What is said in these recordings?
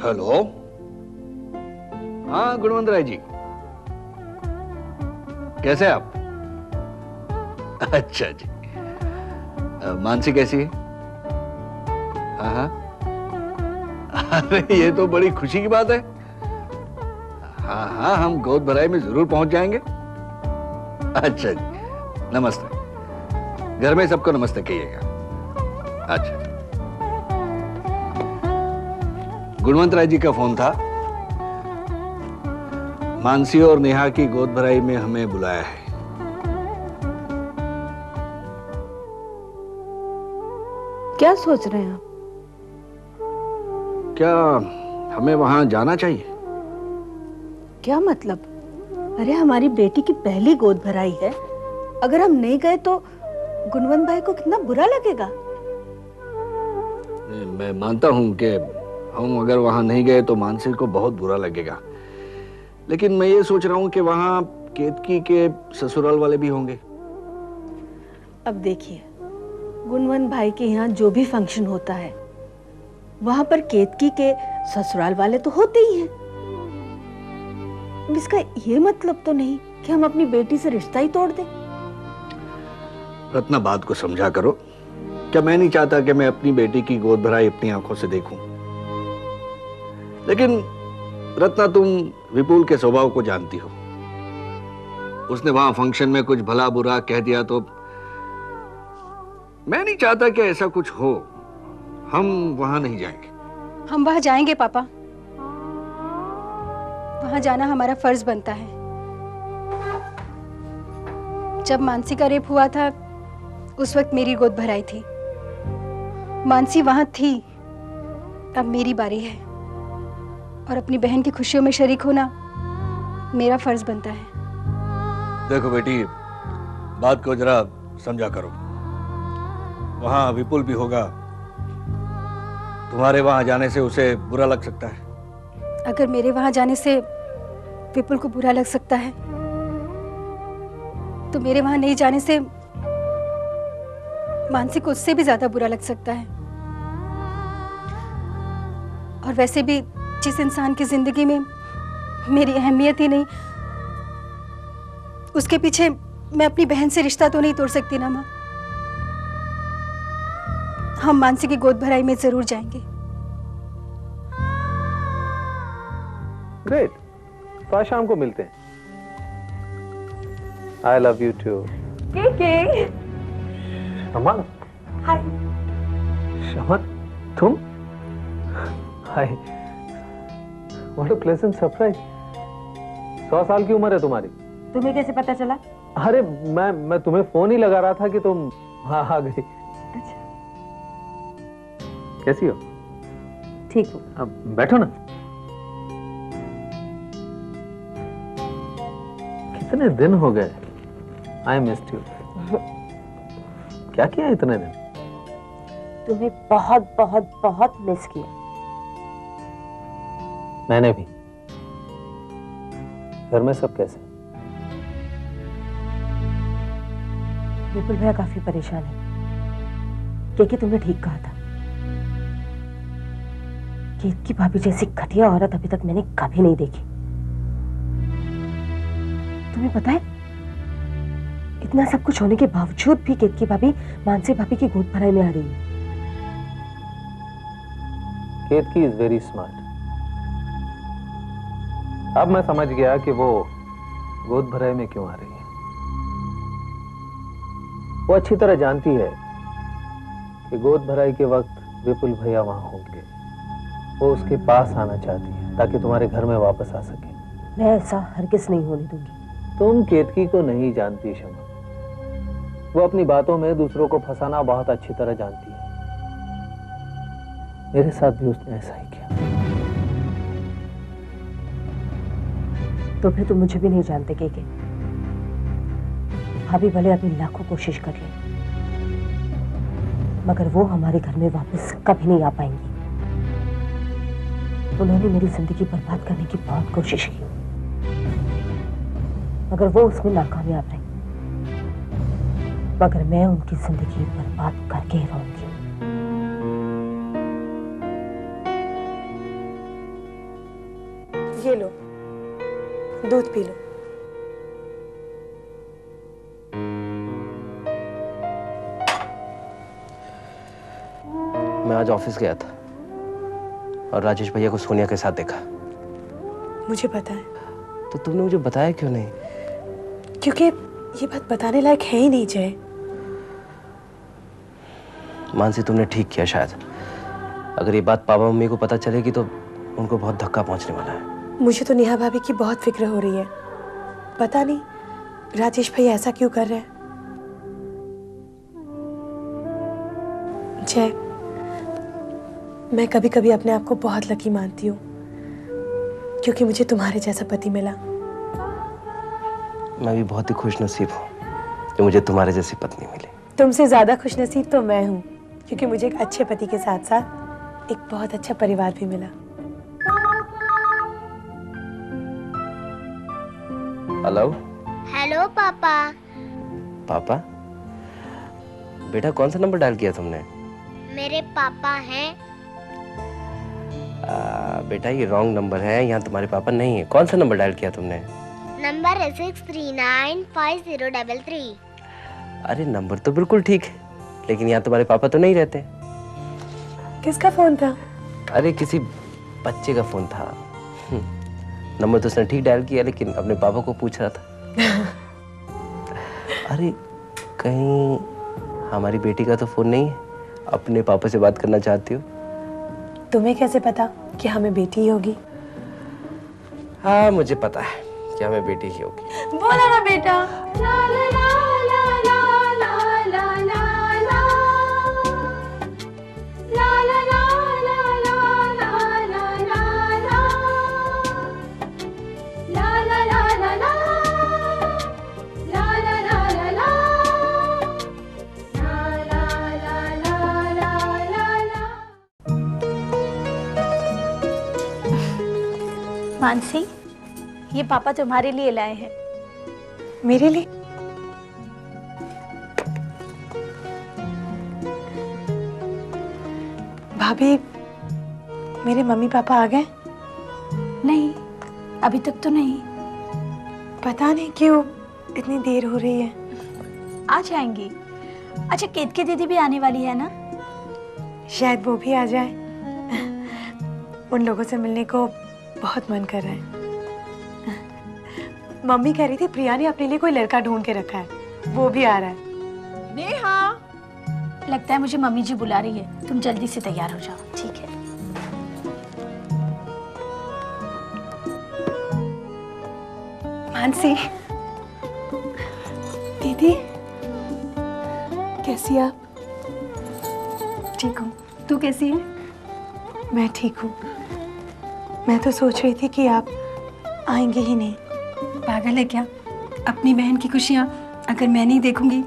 Hello. हाँ गुणवंत राय जी, कैसे हैं आप? अच्छा जी। मानसी कैसी है? हाँ हाँ। अरे ये तो बड़ी खुशी की बात है। हाँ हाँ, हम गोद भराई में जरूर पहुंच जाएंगे। अच्छा जी, नमस्ते। घर में सबको नमस्ते कहिएगा। अच्छा। गुणवंत राय जी का फोन था। मानसी और नेहा की गोद भराई में हमें बुलाया है। क्या सोच रहे हैं आप? क्या हमें वहां जाना चाहिए? क्या मतलब? अरे हमारी बेटी की पहली गोद भराई है, अगर हम नहीं गए तो गुणवंत भाई को कितना बुरा लगेगा। मैं मानता हूं कि हम अगर वहां नहीं गए तो मानसी को बहुत बुरा लगेगा, लेकिन मैं ये सोच रहा हूं कि वहां केतकी के ससुराल वाले भी होंगे। अब देखिए, गुणवंत भाई के यहाँ जो भी फंक्शन होता है वहां पर केतकी के ससुराल वाले तो होते ही हैं। इसका ये मतलब तो नहीं कि हम अपनी बेटी से रिश्ता ही तोड़ दें। रत्ना, बात को समझा करो। क्या मैं नहीं चाहता कि मैं अपनी बेटी की गोद भराई अपनी आंखों से देखूं, लेकिन रत्ना तुम विपुल के स्वभाव को जानती हो। उसने वहां फंक्शन में कुछ भला बुरा कह दिया तो मैं नहीं चाहता कि ऐसा कुछ हो। हम वहां नहीं जाएंगे। हम वहां जाएंगे पापा। वहां जाना हमारा फर्ज बनता है। जब मानसी का रेप हुआ था उस वक्त मेरी गोद भराई थी। मानसी वहां थी, अब मेरी बारी है और अपनी बहन की खुशियों में शरीक होना मेरा फर्ज बनता है। देखो बेटी, बात को जरा समझा करो। वहां विपुल भी होगा। तुम्हारे वहां जाने से उसे बुरा लग सकता है। अगर मेरे वहां जाने से विपुल को बुरा लग सकता है तो मेरे वहां नहीं जाने से मानसी को उससे भी ज्यादा बुरा लग सकता है। और वैसे भी जिस इंसान की जिंदगी में मेरी अहमियत ही नहीं, उसके पीछे मैं अपनी बहन से रिश्ता तो नहीं तोड़ सकती ना माँ। हम मानसी की गोद भराई में जरूर जाएंगे। ग्रेट, तो आज शाम को मिलते हैं। I love you too. Shama. Hi. Shama, तुम? Hi, what a pleasant surprise. 100 साल की उम्र है तुम्हारी। तुम्हें कैसे पता चला? अरे मैं तुम्हें फोन ही लगा रहा था कि तुम हाँ आ गई। अच्छा। कैसी हो? ठीक हूँ। अब बैठो ना। कितने दिन हो गए। I missed you. क्या किया इतने दिन? तुम्हें बहुत बहुत बहुत मिस किया। मैंने भी। घर में सब कैसे? विपुल भैया काफी परेशान है, क्योंकि तुमने ठीक कहा था। केत की भाभी जैसी घटिया औरत अभी तक मैंने कभी नहीं देखी। तुम्हें पता है, इतना सब कुछ होने के बावजूद भी केत की भाभी मानसी भाभी की गोद भराई में आ रही है। केतकी इज वेरी स्मार्ट। अब मैं समझ गया कि वो गोद भराई में क्यों आ रही है। वो अच्छी तरह जानती है कि गोद भराई के वक्त विपुल भैया वहां होंगे। वो उसके पास आना चाहती है ताकि तुम्हारे घर में वापस आ सके। मैं ऐसा हरगिज नहीं होने दूंगी। तुम केतकी को नहीं जानती शमा। वो अपनी बातों में दूसरों को फंसाना बहुत अच्छी तरह जानती है। मेरे साथ भी उसने ऐसा ही किया। तो फिर तुम मुझे भी नहीं जानते के। भाभी भले अपनी लाखों कोशिश कर ले, मगर वो हमारे घर में वापस कभी नहीं आ पाएंगी। उन्होंने मेरी जिंदगी बर्बाद करने की बहुत कोशिश की, मगर वो उसमें नाकामयाब रही। मगर मैं उनकी जिंदगी बर्बाद करके ही रहूंगी। ये लो, दूध पी लो। मैं आज ऑफिस गया था और राजेश भैया को सोनिया के साथ देखा। मुझे पता है। तो तुमने मुझे बताया क्यों नहीं? क्योंकि ये बात बताने लायक है ही नहीं जय। मानसी, तुमने ठीक किया। शायद अगर ये बात पापा मम्मी को पता चलेगी तो उनको बहुत धक्का पहुंचने वाला है। मुझे तो नेहा भाभी की बहुत फिक्र हो रही है। पता नहीं राजेश भैया ऐसा क्यों कर रहे हैं। जय, मैं कभी कभी अपने आप को बहुत लकी मानती हूँ क्योंकि मुझे तुम्हारे जैसा पति मिला। मैं भी बहुत ही खुशनसीब हूँ कि मुझे तुम्हारे जैसी पत्नी मिली। तुमसे ज्यादा खुशनसीब तो मैं हूँ क्योंकि मुझे एक अच्छे पति के साथ साथ एक बहुत अच्छा परिवार भी मिला। हेलो। हेलो पापा। पापा? बेटा, कौन सा नंबर डायल किया तुमने? मेरे पापा हैं। बेटा, ये रॉन्ग नंबर है। यहाँ तुम्हारे पापा नहीं है। कौन सा नंबर डायल किया तुमने? नंबर है 639503। अरे, नंबर तो बिल्कुल ठीक है, लेकिन यहाँ तुम्हारे पापा तो नहीं रहते। किसका फोन था? अरे, किसी बच्चे का फोन था। नंबर तो उसने ठीक डायल किया, लेकिन अपने पापा को पूछ रहा था। अरे, कहीं हमारी बेटी का तो फोन नहीं है? अपने पापा से बात करना चाहती हो? तुम्हें कैसे पता कि हमें बेटी ही होगी? हाँ, मुझे पता है कि हमें बेटी ही होगी। बोला ना बेटा। मानसी, ये पापा तुम्हारे लिए लाए हैं। मेरे लिए? भाभी, मेरे मम्मी पापा आ गए? नहीं, अभी तक तो नहीं। पता नहीं क्यों इतनी देर हो रही है। आ जाएंगी। अच्छा, केतकी दीदी भी आने वाली है ना? शायद वो भी आ जाए। उन लोगों से मिलने को बहुत मन कर रहा है। मम्मी कह रही थी प्रिया ने अपने लिए कोई लड़का ढूंढ के रखा है, वो भी आ रहा है। नेहा, लगता है मुझे मम्मी जी बुला रही है। तुम जल्दी से तैयार हो जाओ। ठीक है। मानसी दीदी, कैसी आप? ठीक हूँ। तू कैसी है? मैं ठीक हूँ। मैं तो सोच रही थी कि आप आएंगे ही नहीं। पागल है क्या? अपनी बहन की खुशियाँ अगर मैं नहीं देखूंगी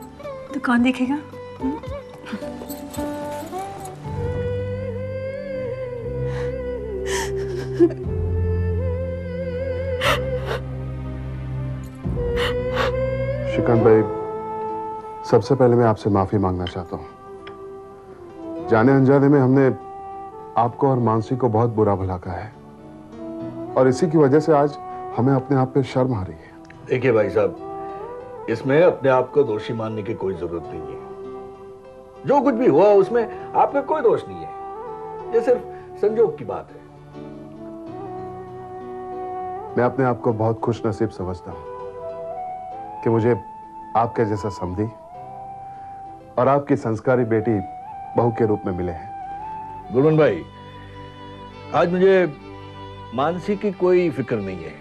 तो कौन देखेगा? श्रीकांत भाई, सबसे पहले मैं आपसे माफी मांगना चाहता हूँ। जाने अनजाने में हमने आपको और मानसी को बहुत बुरा भला कहा है और इसी की वजह से आज हमें अपने आप पे शर्म आ रही है। देखिए भाई साहब, इसमें अपने आप को दोषी मानने की कोई जरूरत नहीं है। जो कुछ भी हुआ उसमें आपका कोई दोष नहीं है। ये सिर्फ संजोग की बात है। मैं अपने आप को बहुत खुशनसीब समझता हूँ कि मुझे आपके जैसा समधी और आपकी संस्कारी बेटी बहू के रूप में मिले हैं। गुरमन भाई, आज मुझे मानसी की कोई फिक्र नहीं है,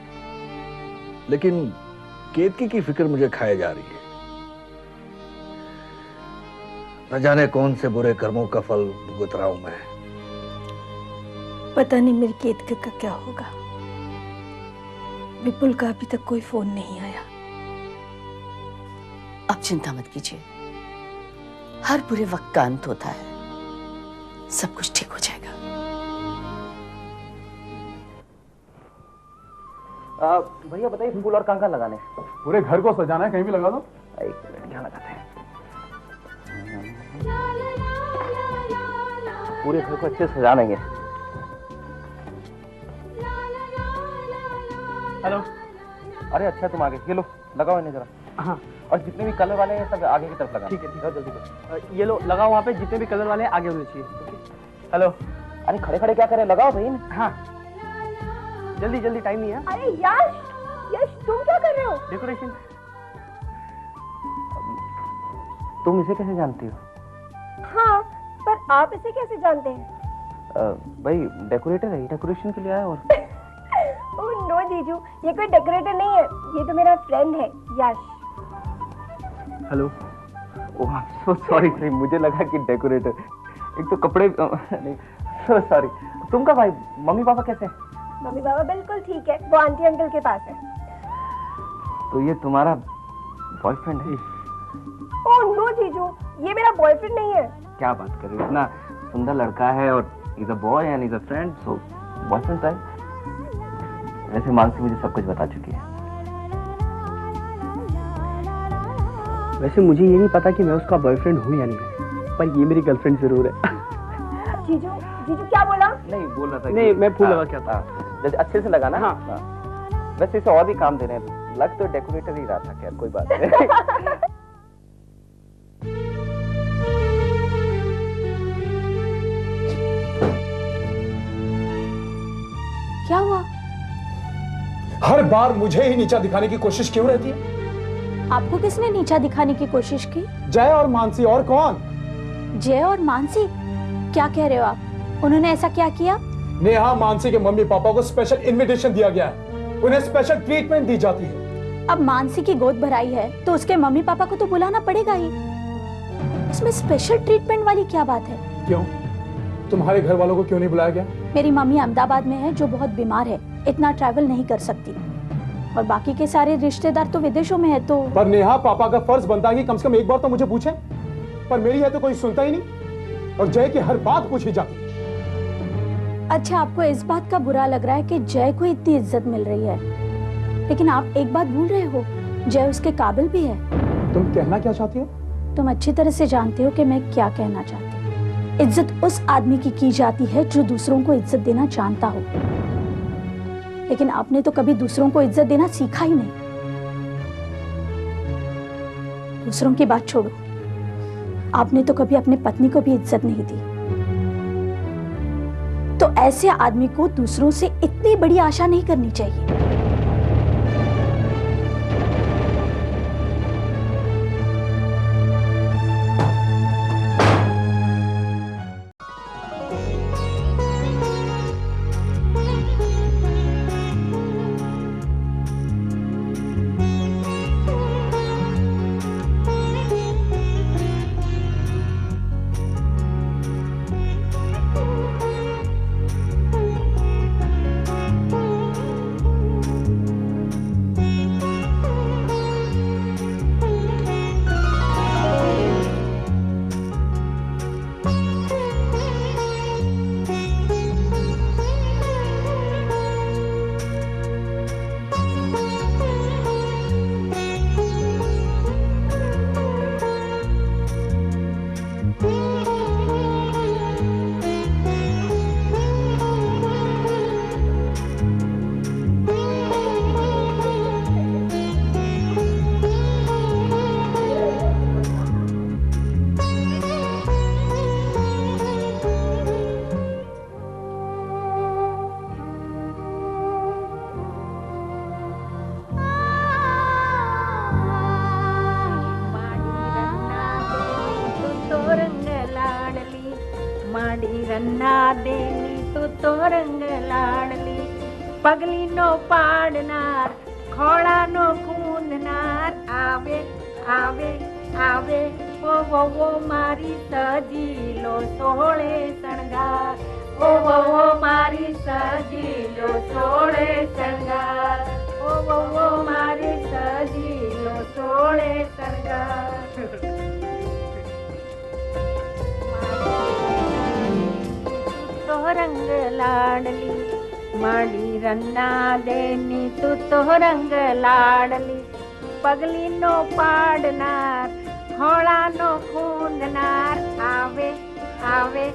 लेकिन केतकी की फिक्र मुझे खाए जा रही है। न जाने कौन से बुरे कर्मों का फल भुगत रहा हूं मैं। पता नहीं मेरी केतकी का क्या होगा। विपुल का अभी तक कोई फोन नहीं आया। अब चिंता मत कीजिए, हर बुरे वक्त का अंत होता है, सब कुछ ठीक हो जाएगा। भैया बताइए, फूल और कांकर लगाने? पूरे घर को सजाना है, कहीं भी लगा दो। एक मिनट, यहाँ लगाते हैं। पूरे घर को अच्छे से सजा लेंगे। हेलो। अरे अच्छा तुम आगे, ये लो लगाओ इन्हें जरा। हाँ और जितने भी कलर वाले हैं सब आगे की तरफ लगा। ठीक है जल्दी करो। ये लो लगाओ, वहाँ पे जितने भी कलर वाले हैं आगे होने चाहिए। हेलो। अरे खड़े खड़े क्या करें, लगाओ भाई। हाँ जल्दी जल्दी, टाइम नहीं है। अरे यश तुम क्या कर रहे हो? डेकोरेशन। तुम इसे कैसे जानती हो? हाँ, पर आप इसे कैसे जानते हैं? भाई डेकोरेटर है, डेकोरेशन के लिए आया। और ओह नो जीजू, ये कोई डेकोरेटर नहीं है, ये तो मेरा फ्रेंड है यश। हेलो। ओह सो सॉरी, मुझे लगा कि डेकोरेटर। एक तो कपड़े नहीं, सो सॉरी। तुम का भाई, मम्मी पापा कैसे हैं? मम्मी पापा बिल्कुल ठीक है, वो आंटी अंकल के पास है। तो ये तुम्हारा बॉयफ्रेंड है? ओह नो जीजू, ये मेरा बॉयफ्रेंड नहीं है। क्या बात कर रहे हो, इतना सुंदर लड़का है और is a boy and is a friend, so boyfriend है। वैसे मानसी मुझे सब कुछ बता चुकी है। वैसे मुझे ये नहीं पता कि मैं उसका बॉयफ्रेंड हूँ या नहीं, पर ये मेरी गर्लफ्रेंड जरूर है। जीजू क्या बोला? नहीं बोल रहा था नहीं, मैं फूल लगा क्या था। जैसे अच्छे से लगाना। हाँ। वैसे इसे और भी काम दे रहे हैं, लग तो डेकोरेटर ही रहा था। खैर कोई बात नहीं। क्या हुआ? हर बार मुझे ही नीचा दिखाने की कोशिश क्यों रहती है? आपको किसने नीचा दिखाने की कोशिश की? जय और मानसी, और कौन? जय और मानसी? क्या कह रहे हो आप? उन्होंने ऐसा क्या किया? नेहा, मानसी के मम्मी पापा को स्पेशल इनविटेशन दिया गया है, उन्हें स्पेशल ट्रीटमेंट दी जाती है। अब मानसी की गोद भराई है तो उसके मम्मी पापा को तो बुलाना पड़ेगा ही। इसमें स्पेशल ट्रीटमेंट वाली क्या बात है? क्यों, तुम्हारे घर वालों को क्यों नहीं बुलाया गया? मेरी मम्मी अहमदाबाद में है जो बहुत बीमार है, इतना ट्रैवल नहीं कर सकती, और बाकी के सारे रिश्तेदार तो विदेशों में है। तो पर नेहा, पापा का फर्ज बनता है कि कम से कम एक बार तो मुझे पूछे, पर मेरी है तो कोई सुनता ही नहीं, और जय की हर बात पूछी जाती। अच्छा, आपको इस बात का बुरा लग रहा है कि जय को इतनी इज्जत मिल रही है, लेकिन आप एक बात भूल रहे हो, जय उसके काबिल भी है। तुम कहना क्या चाहती हो? तुम अच्छी तरह से जानते हो कि मैं क्या कहना चाहती हूँ। इज्जत उस आदमी की जाती है जो दूसरों को इज्जत देना जानता हो, लेकिन आपने तो कभी दूसरों को इज्जत देना सीखा ही नहीं। दूसरों की बात छोड़ो, आपने तो कभी अपने पत्नी को भी इज्जत नहीं दी। तो ऐसे आदमी को दूसरों से इतनी बड़ी आशा नहीं करनी चाहिए। पगली नो पाडनार, खोड़ा नो खूंदनार, आवे आवे आवे वो मारी सजीलो सोळे शणगार, वो मारी सजीलो सोळे शणगार, वो मारी सजीलो सोळे शणगार। तो रंग लाडली माडी रन्ना देनी, तू तो रंग लाडली, पगली नो पाडनार, खोड़ा नो खूंदनार, आवे आवे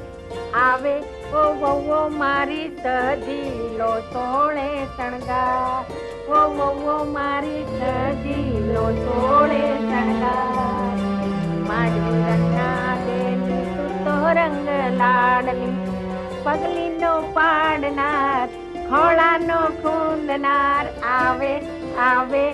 आवे वो मारी सजीलो सोळे शणगार, वो मारी सजीलो सोळे शणगार माडी रंगा देनी तू तो रंग लाडली पगली नो पाडणार खोळा नो खुंदणार आवे आवे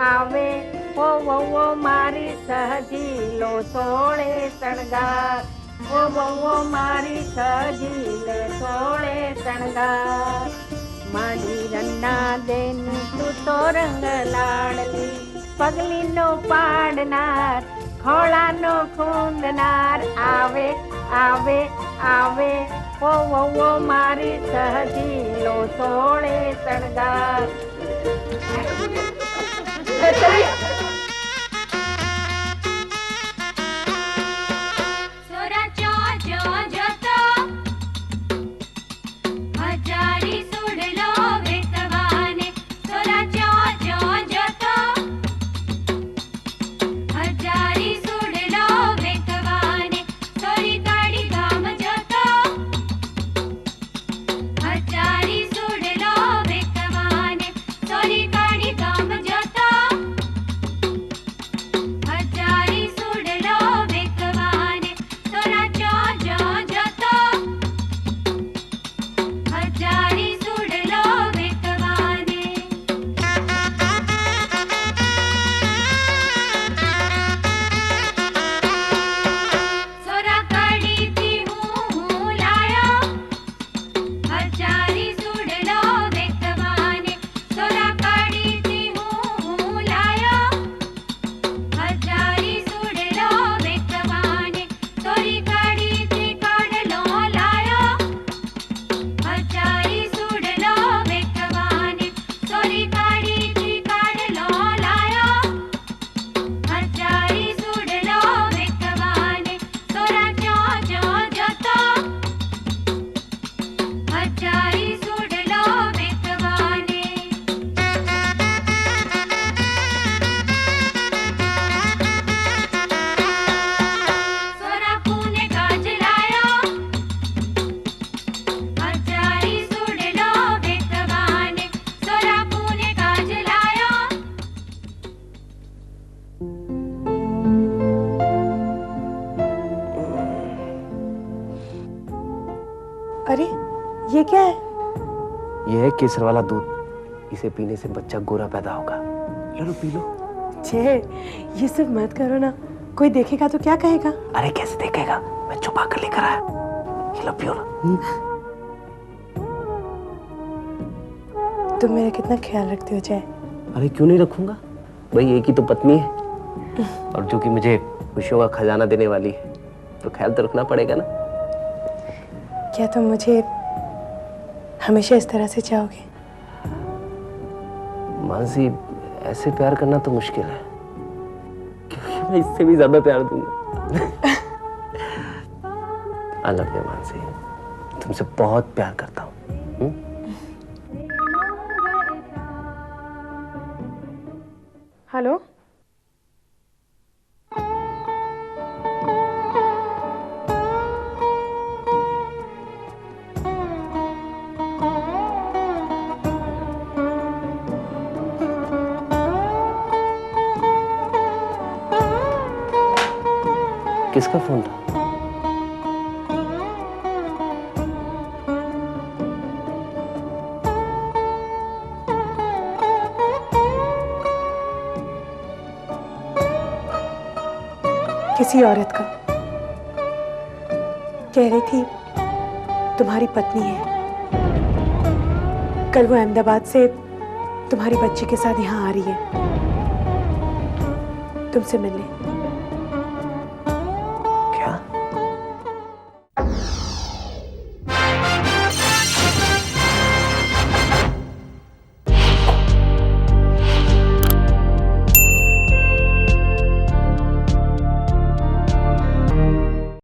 आवे वो मारी सजीलो सोळे शणगार वो मारी सजीले सोळे शणगार माडी रन्ना देनी तू तो रंग लाडली पगली नो पाडणार खोळा नो खुंदणार आवे आवे आवे वो मारी सहजीलो सोळे शणगार अरे ये क्या है? ये है केसर वाला दूध, इसे पीने से बच्चा गोरा पैदा होगा। लो पी लो। छे, ये सब मत करो ना, कोई देखेगा तो क्या कहेगा? अरे कैसे देखेगा, मैं छुपा कर लेकर आया। ये लो पियो ना। तुम मेरा कितना ख्याल रखते हो जय। अरे क्यों नहीं रखूंगा, भाई एक ही तो पत्नी है और जो कि मुझे खुशियों का खजाना देने वाली है, तो ख्याल तो रखना पड़ेगा ना। क्या तुम मुझे हमेशा इस तरह से चाहोगे? मानसी, ऐसे प्यार करना तो मुश्किल है, क्योंकि मैं इससे भी ज्यादा प्यार दूंगा। I love you, मानसी, तुमसे बहुत प्यार करता हूँ। हेलो, किसका फोन था? किसी औरत का। कह रही थी तुम्हारी पत्नी है, कल वो अहमदाबाद से तुम्हारी बच्ची के साथ यहाँ आ रही है तुमसे मिलने।